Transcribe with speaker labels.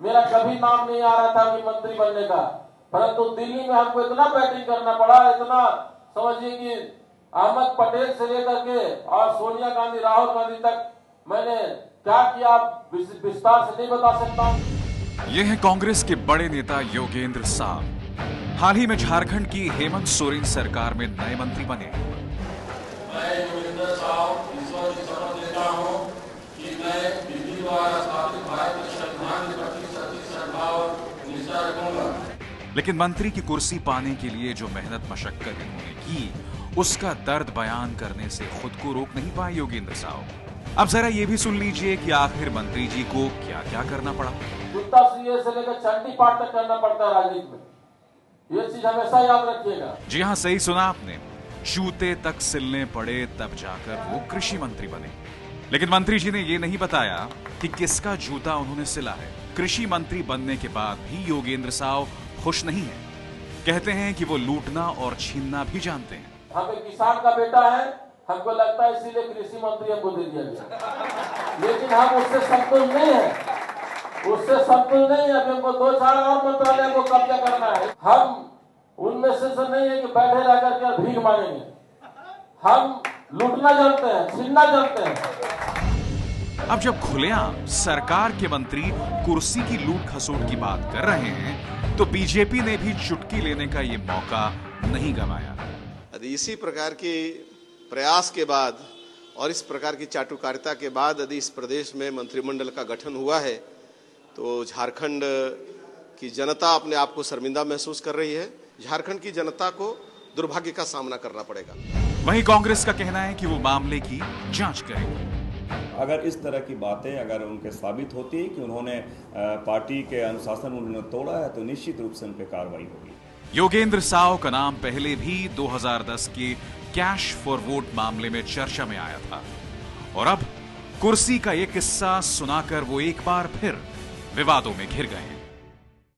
Speaker 1: मेरा कभी नाम नहीं आ रहा था कि मंत्री बनने का, परंतु दिल्ली में हमको इतना बैटिंग करना पड़ा, इतना समझिए कि अहमद पटेल से लेकर के और सोनिया गांधी, राहुल गांधी तक मैंने क्या किया आप विस्तार से नहीं बता सकता।
Speaker 2: ये है कांग्रेस के बड़े नेता योगेंद्र साहब। हाल ही में झारखंड की हेमंत सोरेन सरकार में नए मंत्री बने।
Speaker 1: मैं योगेंद्र साहब ईश्वर की शपथ लेता हूं कि मैं विधि द्वारा स्थापित भारतीय संविधान के प्रति सच्ची श्रद्धा और निष्ठा रखूंगा।
Speaker 2: लेकिन मंत्री की कुर्सी पाने के लिए जो मेहनत मशक्कत इन्होंने की, उसका दर्द बयान करने से खुद को रोक नहीं पाए योगेंद्र साहब। अब जरा ये भी सुन लीजिए कि आखिर मंत्री जी को क्या क्या करना पड़ा।
Speaker 1: जूता सीए से लेकर चंडी पाठ तक करना पड़ता है राजनीति में, ये चीज हमेशा याद रखिएगा।
Speaker 2: जी हाँ, सही सुना आपने, जूते तक सिलने पड़े तब जाकर वो कृषि मंत्री बने। लेकिन मंत्री जी ने ये नहीं बताया कि किसका जूता उन्होंने सिला है। कृषि मंत्री बनने के बाद भी योगेंद्र साहब खुश नहीं है। कहते हैं कि वो लूटना और छीनना भी जानते हैं।
Speaker 1: हम एक किसान का बेटा है, हमको लगता है इसीलिए कृषि मंत्री हमको दे दिया गया, लेकिन हम उससे संतुष्ट नहीं है, उससे संतुष्ट नहीं है। अभी हमको 2-4 और मंत्रालय को कब्जा करना है। हम उनमें से नहीं है कि बैठे रह करके भीख मांगेंगे। हम लूटना जानते हैं, छीनना जानते हैं।
Speaker 2: अब जब खुलेआम सरकार के मंत्री कुर्सी की लूट खसोट की बात कर रहे हैं, तो बीजेपी ने भी चुटकी लेने का ये मौका नहीं गंवाया।
Speaker 3: इसी प्रकार के प्रयास के बाद और इस प्रकार की चाटुकारिता के बाद यदि इस प्रदेश में मंत्रिमंडल का गठन हुआ है, तो झारखंड की जनता अपने आप को शर्मिंदा महसूस कर रही है। झारखंड की जनता को दुर्भाग्य का सामना करना पड़ेगा।
Speaker 2: वहीं कांग्रेस का कहना है कि वो मामले की जांच करेगी।
Speaker 4: अगर इस तरह की बातें अगर उनके साबित होती है कि उन्होंने पार्टी के अनुशासन उन्होंने तोड़ा है, तो निश्चित रूप से उन पर कार्रवाई होगी।
Speaker 2: योगेंद्र साहब का नाम पहले भी 2010 के कैश फॉर वोट मामले में चर्चा में आया था, और अब कुर्सी का एक किस्सा सुनाकर वो एक बार फिर विवादों में घिर गए हैं।